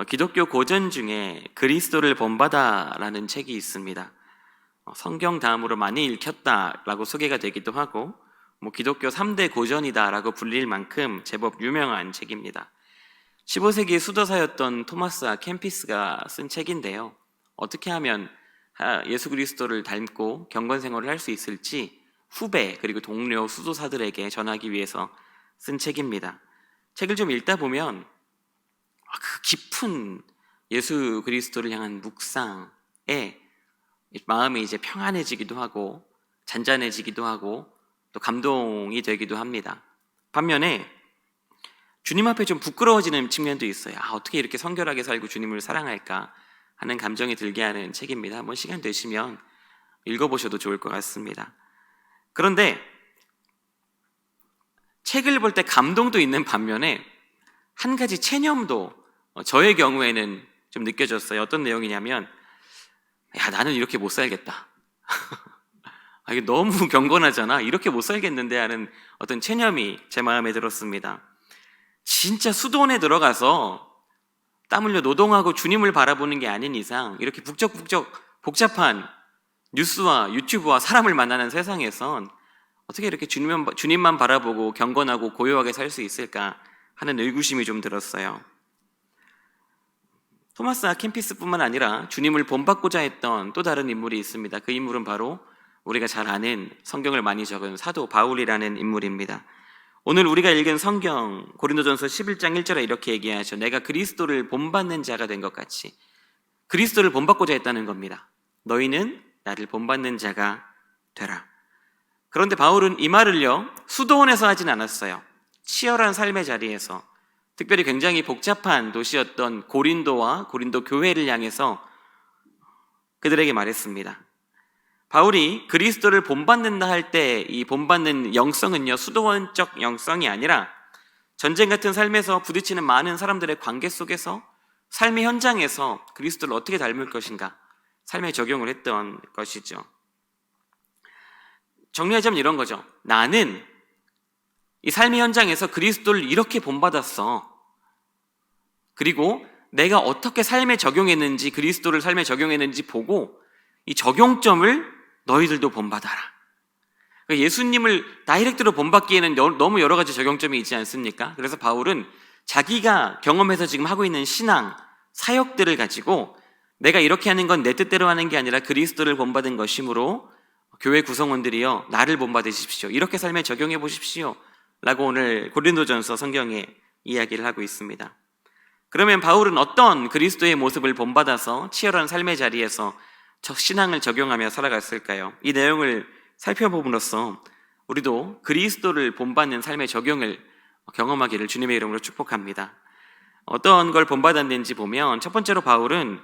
기독교 고전 중에 그리스도를 본받아라는 책이 있습니다. 성경 다음으로 많이 읽혔다라고 소개가 되기도 하고 기독교 3대 고전이다라고 불릴 만큼 제법 유명한 책입니다. 15세기 수도사였던 토마스 아 캠피스가 쓴 책인데요. 어떻게 하면 예수 그리스도를 닮고 경건 생활을 할 수 있을지 후배 그리고 동료 수도사들에게 전하기 위해서 쓴 책입니다. 책을 좀 읽다 보면 그 깊은 예수 그리스도를 향한 묵상에 마음이 이제 평안해지기도 하고 잔잔해지기도 하고 또 감동이 되기도 합니다. 반면에 주님 앞에 좀 부끄러워지는 측면도 있어요. 어떻게 이렇게 성결하게 살고 주님을 사랑할까 하는 감정이 들게 하는 책입니다. 한번 시간 되시면 읽어보셔도 좋을 것 같습니다. 그런데 책을 볼 때 감동도 있는 반면에 한 가지 체념도 저의 경우에는 좀 느껴졌어요. 어떤 내용이냐면 나는 이렇게 못 살겠다. 이게 너무 경건하잖아. 이렇게 못 살겠는데 하는 어떤 체념이 제 마음에 들었습니다. 진짜 수도원에 들어가서 땀 흘려 노동하고 주님을 바라보는 게 아닌 이상 이렇게 북적북적 복잡한 뉴스와 유튜브와 사람을 만나는 세상에선 어떻게 이렇게 주님만 바라보고 경건하고 고요하게 살 수 있을까 하는 의구심이 좀 들었어요. 토마스 아 캠피스뿐만 아니라 주님을 본받고자 했던 또 다른 인물이 있습니다. 그 인물은 바로 우리가 잘 아는 성경을 많이 적은 사도 바울이라는 인물입니다. 오늘 우리가 읽은 성경 고린도전서 11장 1절에 이렇게 얘기하죠. 내가 그리스도를 본받는 자가 된 것 같이 그리스도를 본받고자 했다는 겁니다. 너희는 나를 본받는 자가 되라. 그런데 바울은 이 말을요 수도원에서 하진 않았어요. 치열한 삶의 자리에서, 특별히 굉장히 복잡한 도시였던 고린도와 고린도 교회를 향해서 그들에게 말했습니다. 바울이 그리스도를 본받는다 할 때 이 본받는 영성은요 수도원적 영성이 아니라 전쟁 같은 삶에서 부딪히는 많은 사람들의 관계 속에서 삶의 현장에서 그리스도를 어떻게 닮을 것인가 삶에 적용을 했던 것이죠. 정리하자면 이런 거죠. 나는 이 삶의 현장에서 그리스도를 이렇게 본받았어. 그리고 내가 어떻게 삶에 적용했는지, 그리스도를 삶에 적용했는지 보고 이 적용점을 너희들도 본받아라. 예수님을 다이렉트로 본받기에는 너무 여러 가지 적용점이 있지 않습니까? 그래서 바울은 자기가 경험해서 지금 하고 있는 신앙, 사역들을 가지고 내가 이렇게 하는 건 내 뜻대로 하는 게 아니라 그리스도를 본받은 것이므로 교회 구성원들이여 나를 본받으십시오. 이렇게 삶에 적용해 보십시오. 라고 오늘 고린도전서 성경에 이야기를 하고 있습니다. 그러면 바울은 어떤 그리스도의 모습을 본받아서 치열한 삶의 자리에서 신앙을 적용하며 살아갔을까요? 이 내용을 살펴봄으로써 우리도 그리스도를 본받는 삶의 적용을 경험하기를 주님의 이름으로 축복합니다. 어떤 걸 본받았는지 보면 첫 번째로 바울은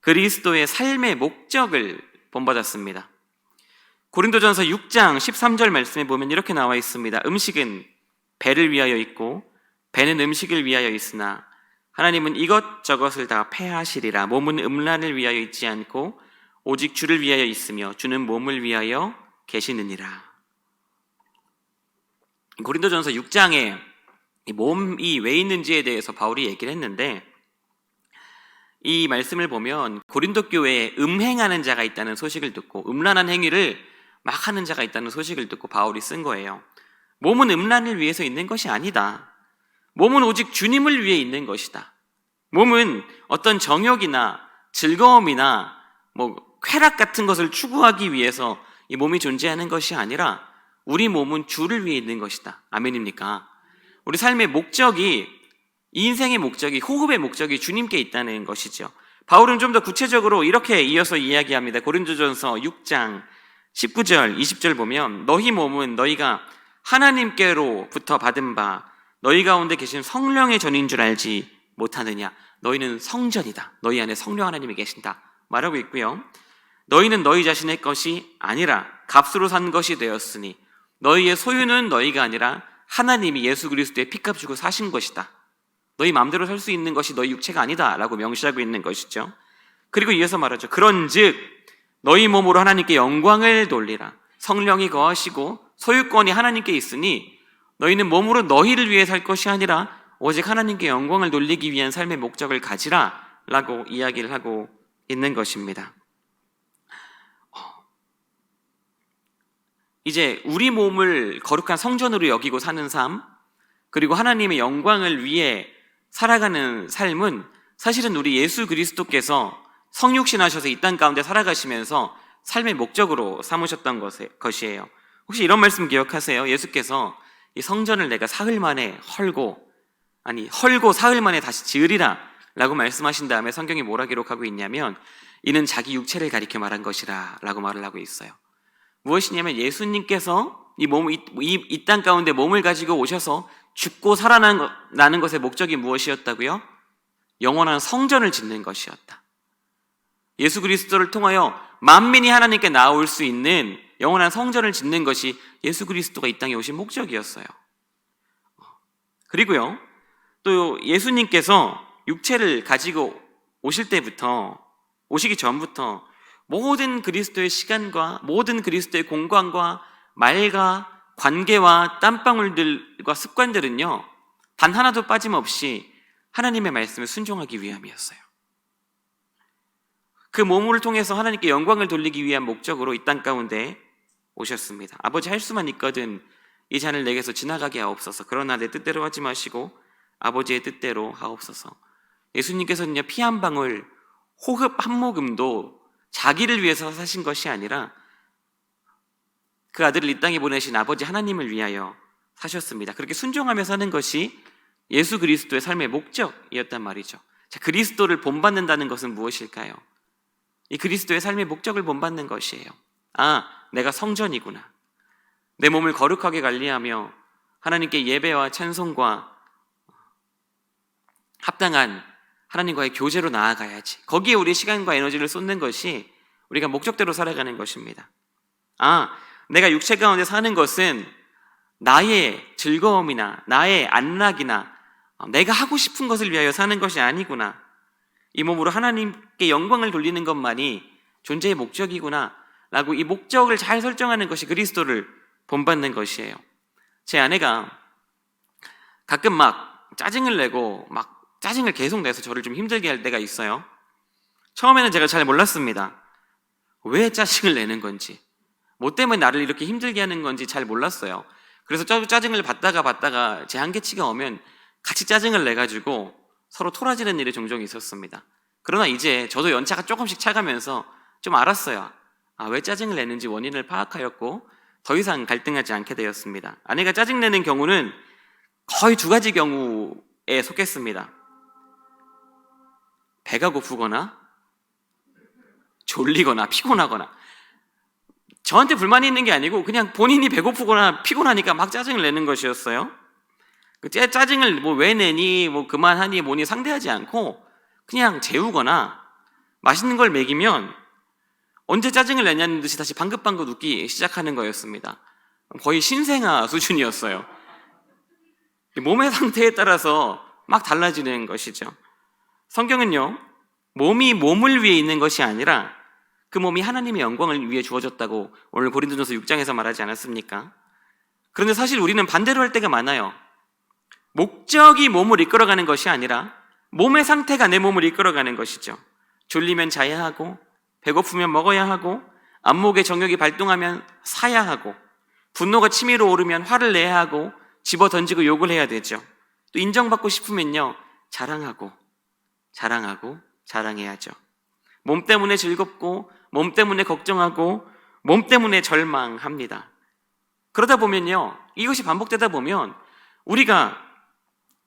그리스도의 삶의 목적을 본받았습니다. 고린도전서 6장 13절 말씀에 보면 이렇게 나와 있습니다. 음식은 배를 위하여 있고 배는 음식을 위하여 있으나 하나님은 이것저것을 다 패하시리라. 몸은 음란을 위하여 있지 않고 오직 주를 위하여 있으며 주는 몸을 위하여 계시느니라. 고린도전서 6장에 몸이 왜 있는지에 대해서 바울이 얘기를 했는데 이 말씀을 보면 고린도 교회에 음행하는 자가 있다는 소식을 듣고 음란한 행위를 막 하는 자가 있다는 소식을 듣고 바울이 쓴 거예요. 몸은 음란을 위해서 있는 것이 아니다. 몸은 오직 주님을 위해 있는 것이다. 몸은 어떤 정욕이나 즐거움이나 쾌락 같은 것을 추구하기 위해서 이 몸이 존재하는 것이 아니라 우리 몸은 주를 위해 있는 것이다. 아멘입니까? 우리 삶의 목적이, 이 인생의 목적이, 호흡의 목적이 주님께 있다는 것이죠. 바울은 좀 더 구체적으로 이렇게 이어서 이야기합니다. 고린도전서 6장 19절, 20절 보면 너희 몸은 너희가 하나님께로부터 받은 바 너희 가운데 계신 성령의 전인 줄 알지 못하느냐. 너희는 성전이다. 너희 안에 성령 하나님이 계신다. 말하고 있고요. 너희는 너희 자신의 것이 아니라 값으로 산 것이 되었으니 너희의 소유는 너희가 아니라 하나님이 예수 그리스도의 피값 주고 사신 것이다. 너희 마음대로 살 수 있는 것이 너희 육체가 아니다 라고 명시하고 있는 것이죠. 그리고 이어서 말하죠. 그런즉 너희 몸으로 하나님께 영광을 돌리라. 성령이 거하시고 소유권이 하나님께 있으니 너희는 몸으로 너희를 위해 살 것이 아니라 오직 하나님께 영광을 돌리기 위한 삶의 목적을 가지라 라고 이야기를 하고 있는 것입니다. 이제 우리 몸을 거룩한 성전으로 여기고 사는 삶, 그리고 하나님의 영광을 위해 살아가는 삶은 사실은 우리 예수 그리스도께서 성육신하셔서 이 땅 가운데 살아가시면서 삶의 목적으로 삼으셨던 것이에요. 혹시 이런 말씀 기억하세요? 예수께서 이 성전을 내가 사흘 만에 헐고 사흘 만에 다시 지으리라 라고 말씀하신 다음에 성경이 뭐라 기록하고 있냐면 이는 자기 육체를 가리켜 말한 것이라 라고 말을 하고 있어요. 무엇이냐면 예수님께서 이 땅 가운데 몸을 가지고 오셔서 죽고 살아나는 것의 목적이 무엇이었다고요? 영원한 성전을 짓는 것이었다. 예수 그리스도를 통하여 만민이 하나님께 나올 수 있는 영원한 성전을 짓는 것이 예수 그리스도가 이 땅에 오신 목적이었어요. 그리고요, 또 예수님께서 육체를 가지고 오시기 전부터 모든 그리스도의 시간과 모든 그리스도의 공간과 말과 관계와 땀방울들과 습관들은요, 단 하나도 빠짐없이 하나님의 말씀에 순종하기 위함이었어요. 그 몸을 통해서 하나님께 영광을 돌리기 위한 목적으로 이 땅 가운데 오셨습니다. 아버지, 할 수만 있거든 이 잔을 내게서 지나가게 하옵소서. 그러나 내 뜻대로 하지 마시고 아버지의 뜻대로 하옵소서. 예수님께서는요, 피 한 방울, 호흡 한 모금도 자기를 위해서 사신 것이 아니라 그 아들을 이 땅에 보내신 아버지 하나님을 위하여 사셨습니다. 그렇게 순종하며 사는 것이 예수 그리스도의 삶의 목적이었단 말이죠. 자, 그리스도를 본받는다는 것은 무엇일까요? 이 그리스도의 삶의 목적을 본받는 것이에요. 내가 성전이구나. 내 몸을 거룩하게 관리하며 하나님께 예배와 찬송과 합당한 하나님과의 교제로 나아가야지. 거기에 우리 시간과 에너지를 쏟는 것이 우리가 목적대로 살아가는 것입니다. 내가 육체 가운데 사는 것은 나의 즐거움이나 나의 안락이나 내가 하고 싶은 것을 위하여 사는 것이 아니구나. 이 몸으로 하나님께 영광을 돌리는 것만이 존재의 목적이구나 라고 이 목적을 잘 설정하는 것이 그리스도를 본받는 것이에요. 제 아내가 가끔 막 짜증을 내고 막 짜증을 계속 내서 저를 좀 힘들게 할 때가 있어요. 처음에는 제가 잘 몰랐습니다. 왜 짜증을 내는 건지, 뭐 때문에 나를 이렇게 힘들게 하는 건지 잘 몰랐어요. 그래서 짜증을 받다가 제 한계치가 오면 같이 짜증을 내가지고 서로 토라지는 일이 종종 있었습니다. 그러나 이제 저도 연차가 조금씩 차가면서 좀 알았어요. 왜 짜증을 내는지 원인을 파악하였고 더 이상 갈등하지 않게 되었습니다. 아내가 짜증내는 경우는 거의 두 가지 경우에 속했습니다. 배가 고프거나 졸리거나 피곤하거나. 저한테 불만이 있는 게 아니고 그냥 본인이 배고프거나 피곤하니까 막 짜증을 내는 것이었어요. 짜증을 왜 내니, 그만하니, 뭐니 상대하지 않고 그냥 재우거나 맛있는 걸 먹이면 언제 짜증을 내냐는 듯이 다시 방긋방긋 웃기 시작하는 거였습니다. 거의 신생아 수준이었어요. 몸의 상태에 따라서 막 달라지는 것이죠. 성경은요, 몸이 몸을 위해 있는 것이 아니라 그 몸이 하나님의 영광을 위해 주어졌다고 오늘 고린도전서 6장에서 말하지 않았습니까? 그런데 사실 우리는 반대로 할 때가 많아요. 목적이 몸을 이끌어가는 것이 아니라 몸의 상태가 내 몸을 이끌어가는 것이죠. 졸리면 자야 하고, 배고프면 먹어야 하고, 안목의 정욕이 발동하면 사야 하고, 분노가 치밀어 오르면 화를 내야 하고, 집어 던지고 욕을 해야 되죠. 또 인정받고 싶으면요, 자랑해야죠. 몸 때문에 즐겁고, 몸 때문에 걱정하고, 몸 때문에 절망합니다. 그러다 보면요, 이것이 반복되다 보면 우리가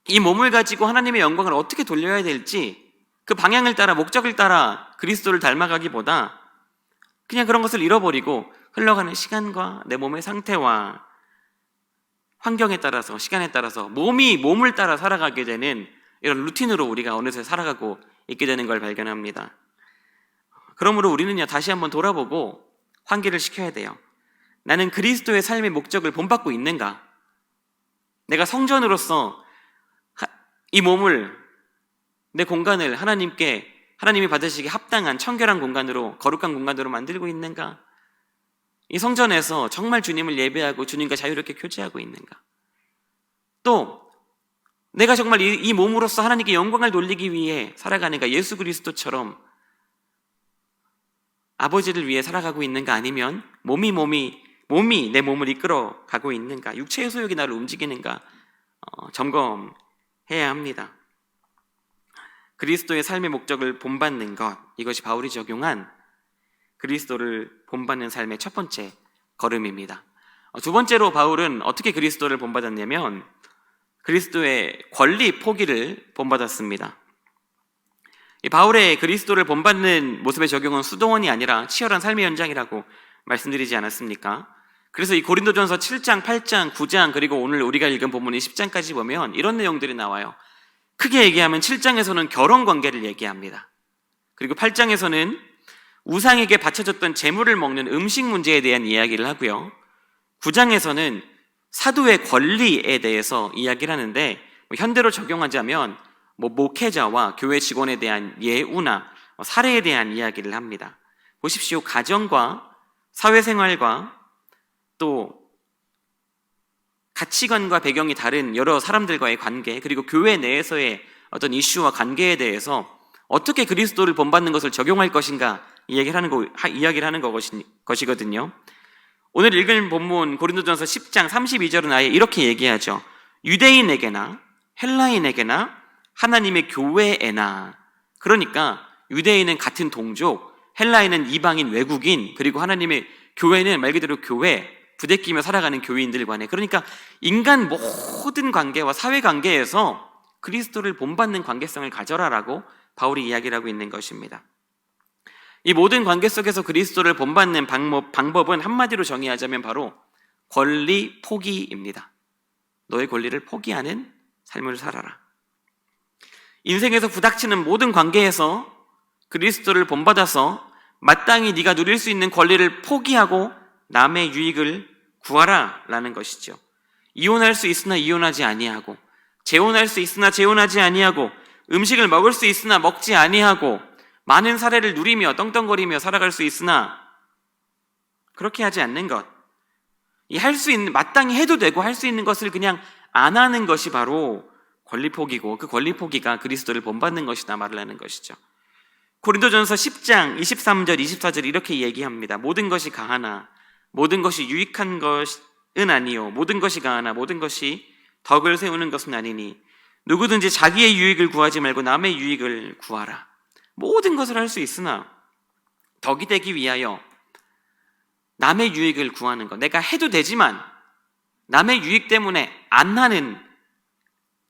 이 몸을 가지고 하나님의 영광을 어떻게 돌려야 될지 그 방향을 따라, 목적을 따라 그리스도를 닮아가기보다 그냥 그런 것을 잃어버리고 흘러가는 시간과 내 몸의 상태와 환경에 따라서, 시간에 따라서 몸을 따라 살아가게 되는 이런 루틴으로 우리가 어느새 살아가고 있게 되는 걸 발견합니다. 그러므로 우리는요, 다시 한번 돌아보고 환기를 시켜야 돼요. 나는 그리스도의 삶의 목적을 본받고 있는가? 내가 성전으로서 이 몸을, 내 공간을 하나님이 받으시기 합당한 청결한 공간으로, 거룩한 공간으로 만들고 있는가? 이 성전에서 정말 주님을 예배하고 주님과 자유롭게 교제하고 있는가? 또 내가 정말 이 몸으로서 하나님께 영광을 돌리기 위해 살아가는가? 예수 그리스도처럼 아버지를 위해 살아가고 있는가? 아니면 몸이 내 몸을 이끌어 가고 있는가? 육체의 소욕이 나를 움직이는가? 점검해야 합니다. 그리스도의 삶의 목적을 본받는 것, 이것이 바울이 적용한 그리스도를 본받는 삶의 첫 번째 걸음입니다. 두 번째로 바울은 어떻게 그리스도를 본받았냐면 그리스도의 권리 포기를 본받았습니다. 이 바울의 그리스도를 본받는 모습의 적용은 수동원이 아니라 치열한 삶의 현장이라고 말씀드리지 않았습니까? 그래서 이 고린도전서 7장, 8장, 9장 그리고 오늘 우리가 읽은 본문인 10장까지 보면 이런 내용들이 나와요. 크게 얘기하면 7장에서는 결혼 관계를 얘기합니다. 그리고 8장에서는 우상에게 바쳐졌던 재물을 먹는 음식 문제에 대한 이야기를 하고요. 9장에서는 사도의 권리에 대해서 이야기를 하는데 현대로 적용하자면 목회자와 교회 직원에 대한 예우나 사례에 대한 이야기를 합니다. 보십시오. 가정과 사회생활과 또 가치관과 배경이 다른 여러 사람들과의 관계, 그리고 교회 내에서의 어떤 이슈와 관계에 대해서 어떻게 그리스도를 본받는 것을 적용할 것인가 이야기를 하는 것이거든요. 오늘 읽은 본문 고린도전서 10장 32절은 아예 이렇게 얘기하죠. 유대인에게나 헬라인에게나 하나님의 교회에나. 그러니까 유대인은 같은 동족, 헬라인은 이방인 외국인, 그리고 하나님의 교회는 말 그대로 교회, 부대끼며 살아가는 교인들 간에, 그러니까 인간 모든 관계와 사회 관계에서 그리스도를 본받는 관계성을 가져라라고 바울이 이야기를 하고 있는 것입니다. 이 모든 관계 속에서 그리스도를 본받는 방법은 한마디로 정의하자면 바로 권리 포기입니다. 너의 권리를 포기하는 삶을 살아라. 인생에서 부닥치는 모든 관계에서 그리스도를 본받아서 마땅히 네가 누릴 수 있는 권리를 포기하고 남의 유익을 구하라 라는 것이죠. 이혼할 수 있으나 이혼하지 아니하고, 재혼할 수 있으나 재혼하지 아니하고, 음식을 먹을 수 있으나 먹지 아니하고, 많은 사례를 누리며 떵떵거리며 살아갈 수 있으나 그렇게 하지 않는 것, 마땅히 해도 되고 할 수 있는 것을 그냥 안 하는 것이 바로 권리 포기고, 그 권리 포기가 그리스도를 본받는 것이다 말을 하는 것이죠. 고린도전서 10장 23절 24절 이렇게 얘기합니다. 모든 것이 가하나 모든 것이 유익한 것은 아니요, 모든 것이 가하나 모든 것이 덕을 세우는 것은 아니니 누구든지 자기의 유익을 구하지 말고 남의 유익을 구하라. 모든 것을 할 수 있으나 덕이 되기 위하여 남의 유익을 구하는 것, 내가 해도 되지만 남의 유익 때문에 안 하는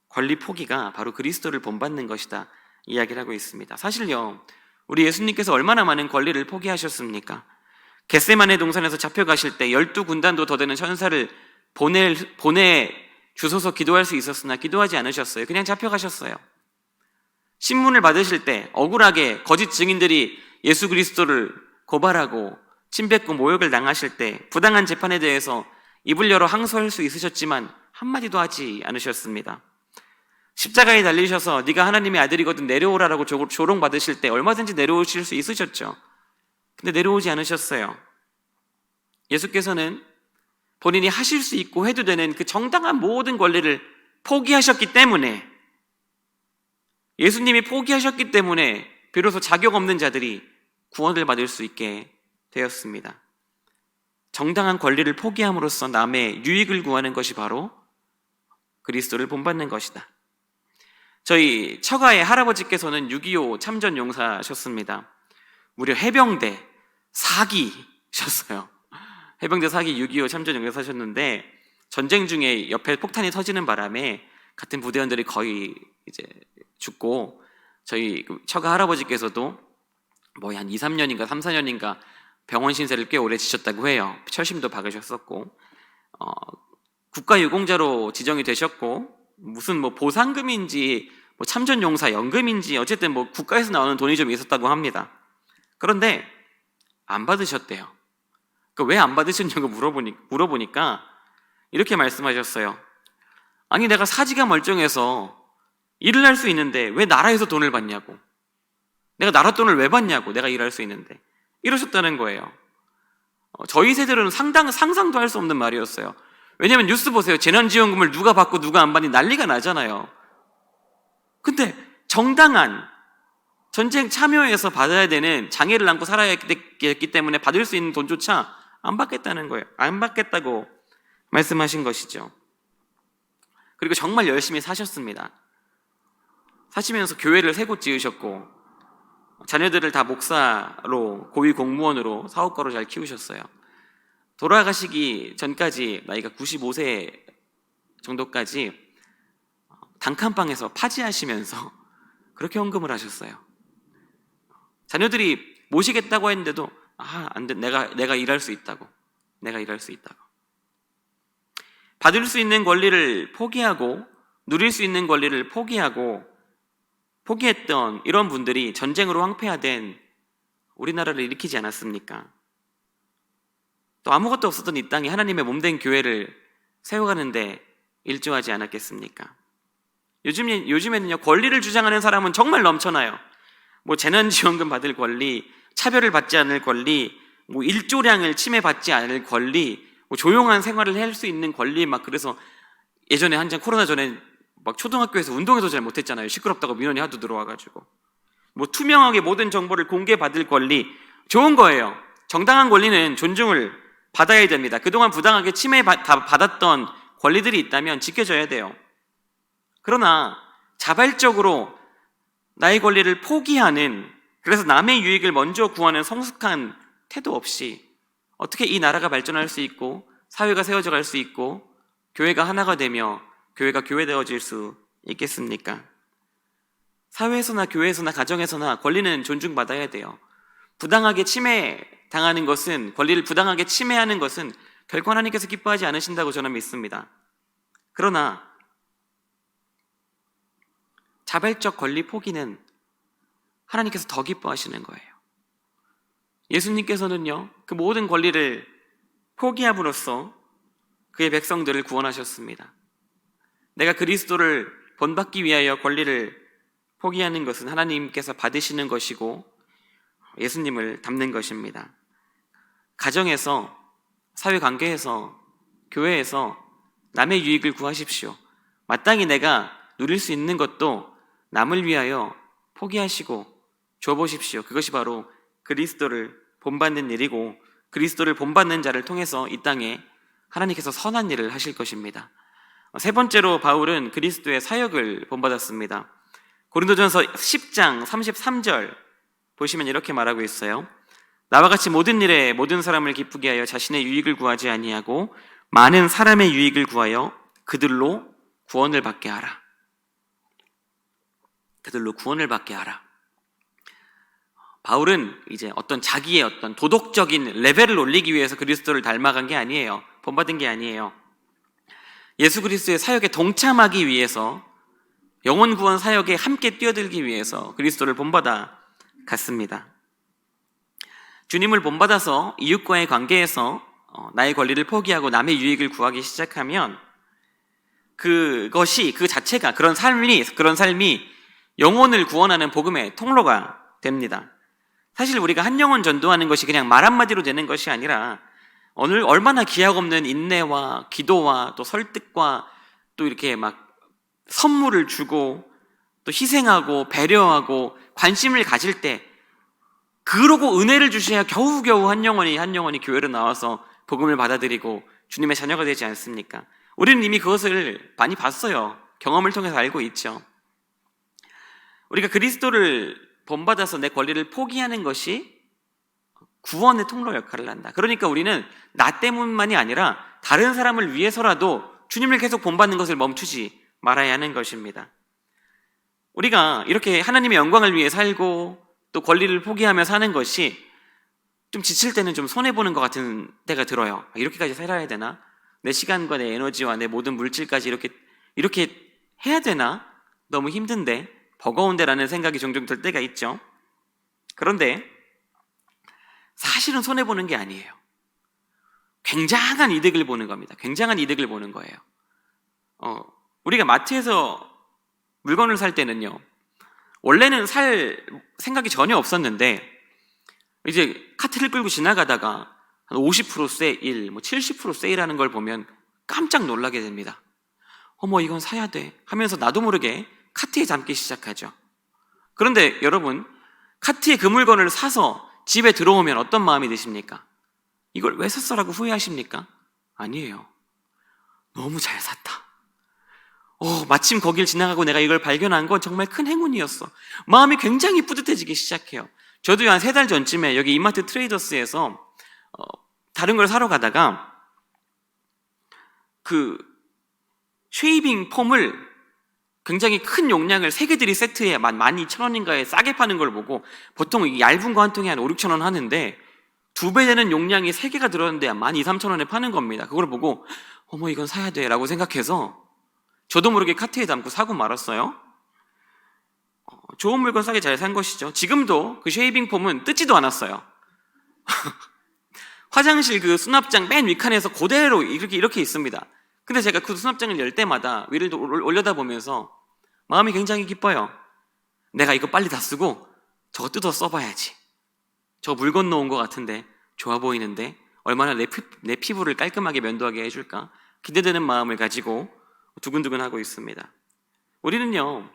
권리 포기가 바로 그리스도를 본받는 것이다 이야기를 하고 있습니다. 사실요, 우리 예수님께서 얼마나 많은 권리를 포기하셨습니까? 겟세마네 동산에서 잡혀가실 때 12군단도 더 되는 천사를 보내 주소서 기도할 수 있었으나 기도하지 않으셨어요. 그냥 잡혀가셨어요. 신문을 받으실 때 억울하게 거짓 증인들이 예수 그리스도를 고발하고 침뱉고 모욕을 당하실 때 부당한 재판에 대해서 입을 열어 항소할 수 있으셨지만 한마디도 하지 않으셨습니다. 십자가에 달리셔서 네가 하나님의 아들이거든 내려오라라고 조롱받으실 때 얼마든지 내려오실 수 있으셨죠. 근데 내려오지 않으셨어요. 예수께서는 본인이 하실 수 있고 해도 되는 그 정당한 모든 권리를 포기하셨기 때문에, 예수님이 포기하셨기 때문에 비로소 자격 없는 자들이 구원을 받을 수 있게 되었습니다. 정당한 권리를 포기함으로써 남의 유익을 구하는 것이 바로 그리스도를 본받는 것이다. 저희 처가의 할아버지께서는 6.25 참전 용사셨습니다. 무려 해병대 4기셨어요. 해병대 4기 6.25 참전 용사셨는데 전쟁 중에 옆에 폭탄이 터지는 바람에 같은 부대원들이 거의 이제 죽고, 저희 처가 할아버지께서도 한 2, 3년인가 3, 4년인가 병원 신세를 꽤 오래 지셨다고 해요. 철심도 박으셨었고, 국가유공자로 지정이 되셨고, 무슨 보상금인지 참전용사 연금인지 어쨌든 국가에서 나오는 돈이 좀 있었다고 합니다. 그런데 안 받으셨대요. 왜 안 받으셨냐고 물어보니까 이렇게 말씀하셨어요. 아니, 내가 사지가 멀쩡해서 일을 할 수 있는데 왜 나라에서 돈을 받냐고, 내가 나라 돈을 왜 받냐고, 내가 일할 수 있는데, 이러셨다는 거예요. 저희 세대로는 상상도 할 수 없는 말이었어요. 왜냐면 뉴스 보세요. 재난지원금을 누가 받고 누가 안 받니 난리가 나잖아요. 근데 정당한 전쟁 참여해서 받아야 되는, 장애를 안고 살아야 했기 때문에 받을 수 있는 돈조차 안 받겠다는 거예요. 안 받겠다고 말씀하신 것이죠. 그리고 정말 열심히 사셨습니다. 사시면서 교회를 세 곳 지으셨고 자녀들을 다 목사로, 고위 공무원으로, 사업가로 잘 키우셨어요. 돌아가시기 전까지 나이가 95세 정도까지 단칸방에서 파지하시면서 그렇게 헌금을 하셨어요. 자녀들이 모시겠다고 했는데도 안 돼. 내가 일할 수 있다고. 내가 일할 수 있다고. 받을 수 있는 권리를 포기하고 누릴 수 있는 권리를 포기했던 이런 분들이 전쟁으로 황폐화된 우리나라를 일으키지 않았습니까? 또 아무것도 없었던 이 땅에 하나님의 몸된 교회를 세워가는데 일조하지 않았겠습니까? 요즘에는요, 권리를 주장하는 사람은 정말 넘쳐나요. 재난지원금 받을 권리, 차별을 받지 않을 권리, 일조량을 침해받지 않을 권리, 조용한 생활을 할 수 있는 권리, 그래서 예전에 한창 코로나 전에 초등학교에서 운동회도 잘 못했잖아요. 시끄럽다고 민원이 하도 들어와가지고. 투명하게 모든 정보를 공개받을 권리, 좋은 거예요. 정당한 권리는 존중을 받아야 됩니다. 그동안 부당하게 침해받았던 권리들이 있다면 지켜져야 돼요. 그러나 자발적으로 나의 권리를 포기하는, 그래서 남의 유익을 먼저 구하는 성숙한 태도 없이 어떻게 이 나라가 발전할 수 있고 사회가 세워져 갈 수 있고 교회가 하나가 되며 교회가 교회되어질 수 있겠습니까? 사회에서나 교회에서나 가정에서나 권리는 존중받아야 돼요. 부당하게 침해당하는 것은, 권리를 부당하게 침해하는 것은 결코 하나님께서 기뻐하지 않으신다고 저는 믿습니다. 그러나 자발적 권리 포기는 하나님께서 더 기뻐하시는 거예요. 예수님께서는요, 그 모든 권리를 포기함으로써 그의 백성들을 구원하셨습니다. 내가 그리스도를 본받기 위하여 권리를 포기하는 것은 하나님께서 받으시는 것이고 예수님을 닮는 것입니다. 가정에서, 사회관계에서, 교회에서 남의 유익을 구하십시오. 마땅히 내가 누릴 수 있는 것도 남을 위하여 포기하시고 줘보십시오. 그것이 바로 그리스도를 본받는 일이고 그리스도를 본받는 자를 통해서 이 땅에 하나님께서 선한 일을 하실 것입니다. 세 번째로 바울은 그리스도의 사역을 본받았습니다. 고린도전서 10장 33절 보시면 이렇게 말하고 있어요. 나와 같이 모든 일에 모든 사람을 기쁘게 하여 자신의 유익을 구하지 아니하고 많은 사람의 유익을 구하여 그들로 구원을 받게 하라. 그들로 구원을 받게 하라. 바울은 이제 자기의 도덕적인 레벨을 올리기 위해서 그리스도를 닮아간 게 아니에요. 본받은 게 아니에요. 예수 그리스도의 사역에 동참하기 위해서, 영혼 구원 사역에 함께 뛰어들기 위해서 그리스도를 본받아 갔습니다. 주님을 본받아서 이웃과의 관계에서 나의 권리를 포기하고 남의 유익을 구하기 시작하면 그 자체가, 그런 삶이 영혼을 구원하는 복음의 통로가 됩니다. 사실 우리가 한 영혼 전도하는 것이 그냥 말 한마디로 되는 것이 아니라 오늘 얼마나 기약 없는 인내와 기도와 또 설득과 또 이렇게 선물을 주고 또 희생하고 배려하고 관심을 가질 때, 그러고 은혜를 주셔야 겨우겨우 한 영혼이 교회로 나와서 복음을 받아들이고 주님의 자녀가 되지 않습니까? 우리는 이미 그것을 많이 봤어요. 경험을 통해서 알고 있죠. 우리가 그리스도를 본받아서 내 권리를 포기하는 것이 구원의 통로 역할을 한다. 그러니까 우리는 나 때문만이 아니라 다른 사람을 위해서라도 주님을 계속 본받는 것을 멈추지 말아야 하는 것입니다. 우리가 이렇게 하나님의 영광을 위해 살고 또 권리를 포기하며 사는 것이 좀 지칠 때는 좀 손해보는 것 같은 때가 들어요. 이렇게까지 살아야 되나? 내 시간과 내 에너지와 내 모든 물질까지 이렇게 해야 되나? 너무 힘든데, 버거운데 라는 생각이 종종 들 때가 있죠. 그런데 사실은 손해보는 게 아니에요. 굉장한 이득을 보는 겁니다. 굉장한 이득을 보는 거예요. 우리가 마트에서 물건을 살 때는요, 원래는 살 생각이 전혀 없었는데 이제 카트를 끌고 지나가다가 한 50% 세일, 70% 세일하는 걸 보면 깜짝 놀라게 됩니다. 어머, 이건 사야 돼 하면서 나도 모르게 카트에 담기 시작하죠. 그런데 여러분, 카트에 그 물건을 사서 집에 들어오면 어떤 마음이 드십니까? 이걸 왜 샀어라고 후회하십니까? 아니에요. 너무 잘 샀다. 마침 거길 지나가고 내가 이걸 발견한 건 정말 큰 행운이었어. 마음이 굉장히 뿌듯해지기 시작해요. 저도 한 3달 전쯤에 여기 이마트 트레이더스에서 다른 걸 사러 가다가 그 쉐이빙 폼을 굉장히 큰 용량을 3개들이 세트에 12,000원인가에 싸게 파는 걸 보고, 보통 얇은 거 한 통에 한 5, 6,000원 하는데 2배 되는 용량이 3개가 들었는데 12,000, 13,000원에 파는 겁니다. 그걸 보고 어머 이건 사야 돼 라고 생각해서 저도 모르게 카트에 담고 사고 말았어요. 좋은 물건 싸게 잘 산 것이죠. 지금도 그 쉐이빙 폼은 뜯지도 않았어요. 화장실 그 수납장 맨 윗칸에서 그대로 이렇게 있습니다. 근데 제가 그 수납장을 열 때마다 위를 올려다보면서 마음이 굉장히 기뻐요. 내가 이거 빨리 다 쓰고 저거 뜯어 써봐야지. 저거 물 건너온 것 같은데 좋아 보이는데 얼마나 내 피부를 깔끔하게 면도하게 해줄까 기대되는 마음을 가지고 두근두근 하고 있습니다. 우리는요,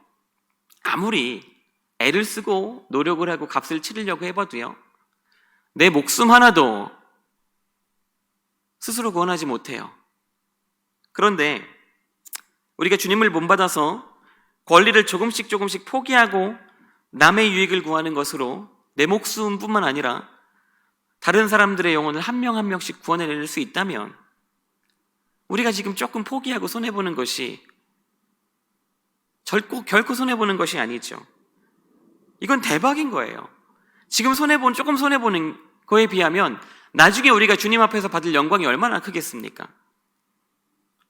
아무리 애를 쓰고 노력을 하고 값을 치르려고 해봐도요, 내 목숨 하나도 스스로 구원하지 못해요. 그런데 우리가 주님을 본받아서 권리를 조금씩 포기하고 남의 유익을 구하는 것으로 내 목숨뿐만 아니라 다른 사람들의 영혼을 한 명 한 명씩 구원해낼 수 있다면, 우리가 지금 조금 포기하고 손해보는 것이 결코 손해보는 것이 아니죠. 이건 대박인 거예요. 지금 조금 손해보는 거에 비하면 나중에 우리가 주님 앞에서 받을 영광이 얼마나 크겠습니까?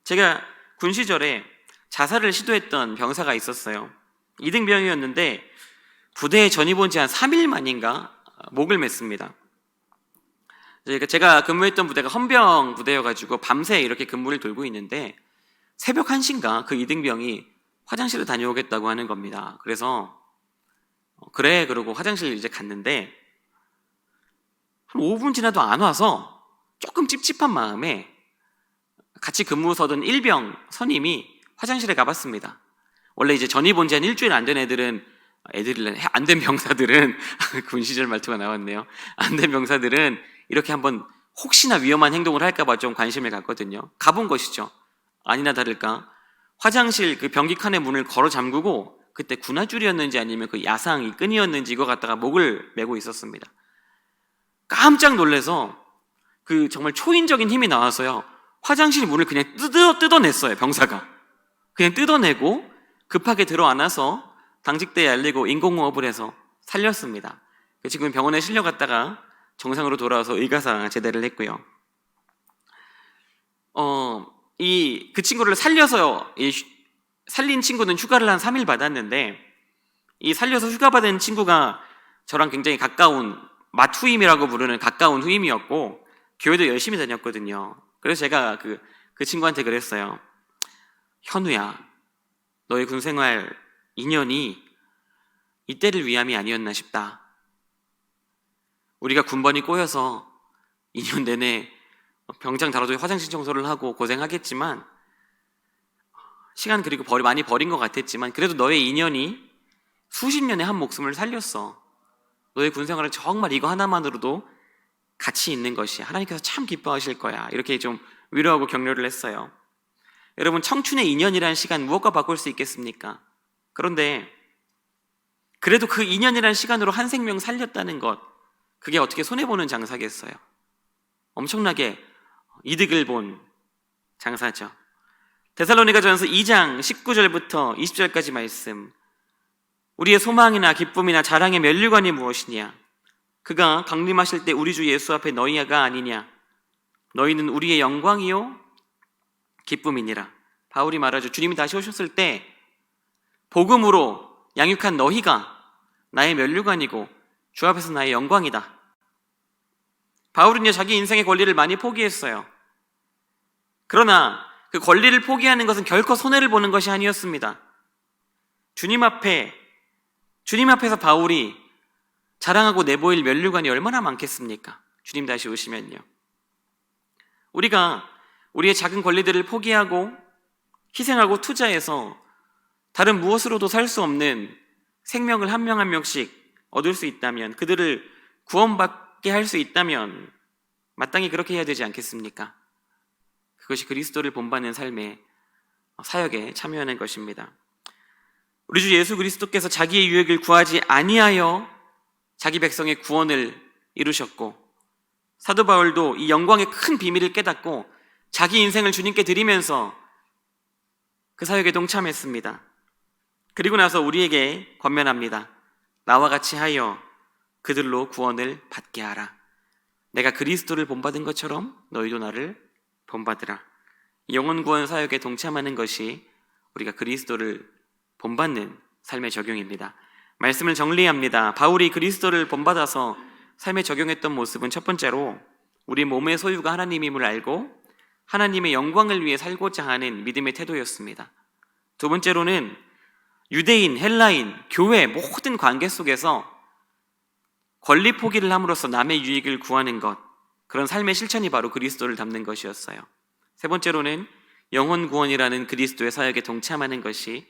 제가 군 시절에 자살을 시도했던 병사가 있었어요. 이등병이었는데 부대에 전입 온 지 한 3일 만인가 목을 맸습니다. 제가 근무했던 부대가 헌병 부대여가지고 밤새 이렇게 근무를 돌고 있는데 새벽 1시인가 그 이등병이 화장실을 다녀오겠다고 하는 겁니다. 그래서 그래 그러고 화장실 이제 갔는데 한 5분 지나도 안 와서 조금 찝찝한 마음에 같이 근무 서던 일병 선임이 화장실에 가봤습니다. 원래 이제 전입 온 지 한 일주일 안 된 안 된 병사들은 군 시절 말투가 나왔네요. 안 된 병사들은 이렇게 한번 혹시나 위험한 행동을 할까봐 좀 관심을 갖거든요. 가본 것이죠. 아니나 다를까 화장실 그 변기 칸의 문을 걸어 잠그고 그때 군화줄이었는지 아니면 그 야상 이 끈이었는지 이거 갖다가 목을 메고 있었습니다. 깜짝 놀라서 그 정말 초인적인 힘이 나와서요, 화장실 문을 그냥 뜯어냈어요. 병사가 그냥 뜯어내고 급하게 들어 안아서 당직대에 알리고 인공호흡을 해서 살렸습니다. 지금 병원에 실려갔다가 정상으로 돌아와서 의가상 제대를 했고요. 그 친구를 살려서 살린 친구는 휴가를 한 3일 받았는데, 이 살려서 휴가 받은 친구가 저랑 굉장히 가까운 맏후임이라고 부르는 가까운 후임이었고 교회도 열심히 다녔거든요. 그래서 제가 그 친구한테 그랬어요. 현우야, 너의 군생활 2년이 이때를 위함이 아니었나 싶다. 우리가 군번이 꼬여서 2년 내내 병장 다뤄도 화장실 청소를 하고 고생하겠지만 시간 그리고 많이 버린 것 같았지만 그래도 너의 2년이 수십 년의 한 목숨을 살렸어. 너의 군생활은 정말 이거 하나만으로도 가치 있는 것이야. 하나님께서 참 기뻐하실 거야. 이렇게 좀 위로하고 격려를 했어요. 여러분, 청춘의 2년이라는 시간 무엇과 바꿀 수 있겠습니까? 그런데 그래도 그 2년이라는 시간으로 한 생명 살렸다는 것, 그게 어떻게 손해보는 장사겠어요? 엄청나게 이득을 본 장사죠. 데살로니가전서 2장 19절부터 20절까지 말씀. 우리의 소망이나 기쁨이나 자랑의 면류관이 무엇이냐? 그가 강림하실 때 우리 주 예수 앞에 너희가 아니냐? 너희는 우리의 영광이요 기쁨이니라. 바울이 말하죠. 주님이 다시 오셨을 때 복음으로 양육한 너희가 나의 면류관이고 주 앞에서 나의 영광이다. 바울은요, 자기 인생의 권리를 많이 포기했어요. 그러나 그 권리를 포기하는 것은 결코 손해를 보는 것이 아니었습니다. 주님 앞에서 바울이 자랑하고 내보일 면류관이 얼마나 많겠습니까? 주님 다시 오시면요. 우리가 우리의 작은 권리들을 포기하고 희생하고 투자해서 다른 무엇으로도 살 수 없는 생명을 한 명 한 명씩 얻을 수 있다면, 그들을 구원받게 할 수 있다면 마땅히 그렇게 해야 되지 않겠습니까? 그것이 그리스도를 본받는 삶의 사역에 참여하는 것입니다. 우리 주 예수 그리스도께서 자기의 유익을 구하지 아니하여 자기 백성의 구원을 이루셨고, 사도 바울도 이 영광의 큰 비밀을 깨닫고 자기 인생을 주님께 드리면서 그 사역에 동참했습니다. 그리고 나서 우리에게 권면합니다. 나와 같이 하여 그들로 구원을 받게 하라. 내가 그리스도를 본받은 것처럼 너희도 나를 본받으라. 영혼 구원 사역에 동참하는 것이 우리가 그리스도를 본받는 삶의 적용입니다. 말씀을 정리합니다. 바울이 그리스도를 본받아서 삶에 적용했던 모습은 첫 번째로 우리 몸의 소유가 하나님임을 알고 하나님의 영광을 위해 살고자 하는 믿음의 태도였습니다. 두 번째로는 유대인, 헬라인, 교회 모든 관계 속에서 권리 포기를 함으로써 남의 유익을 구하는 것, 그런 삶의 실천이 바로 그리스도를 닮는 것이었어요. 세 번째로는 영혼 구원이라는 그리스도의 사역에 동참하는 것이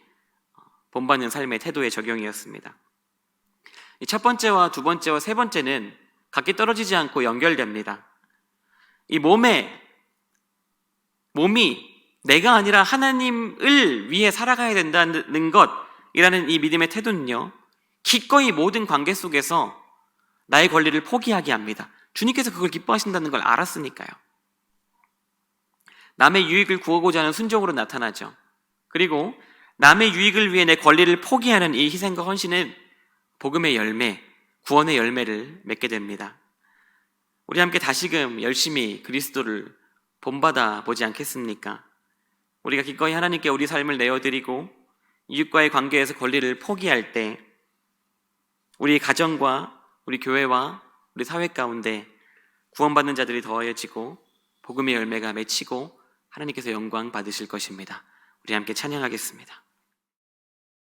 본받는 삶의 태도의 적용이었습니다. 이 첫 번째와 두 번째와 세 번째는 각기 떨어지지 않고 연결됩니다. 이 몸이 내가 아니라 하나님을 위해 살아가야 된다는 것이라는 이 믿음의 태도는요, 기꺼이 모든 관계 속에서 나의 권리를 포기하게 합니다. 주님께서 그걸 기뻐하신다는 걸 알았으니까요. 남의 유익을 구하고자 하는 순종으로 나타나죠. 그리고 남의 유익을 위해 내 권리를 포기하는 이 희생과 헌신은 복음의 열매, 구원의 열매를 맺게 됩니다. 우리 함께 다시금 열심히 그리스도를 본받아 보지 않겠습니까? 우리가 기꺼이 하나님께 우리 삶을 내어드리고 이웃과의 관계에서 권리를 포기할 때 우리 가정과 우리 교회와 우리 사회 가운데 구원받는 자들이 더해지고 복음의 열매가 맺히고 하나님께서 영광 받으실 것입니다. 우리 함께 찬양하겠습니다.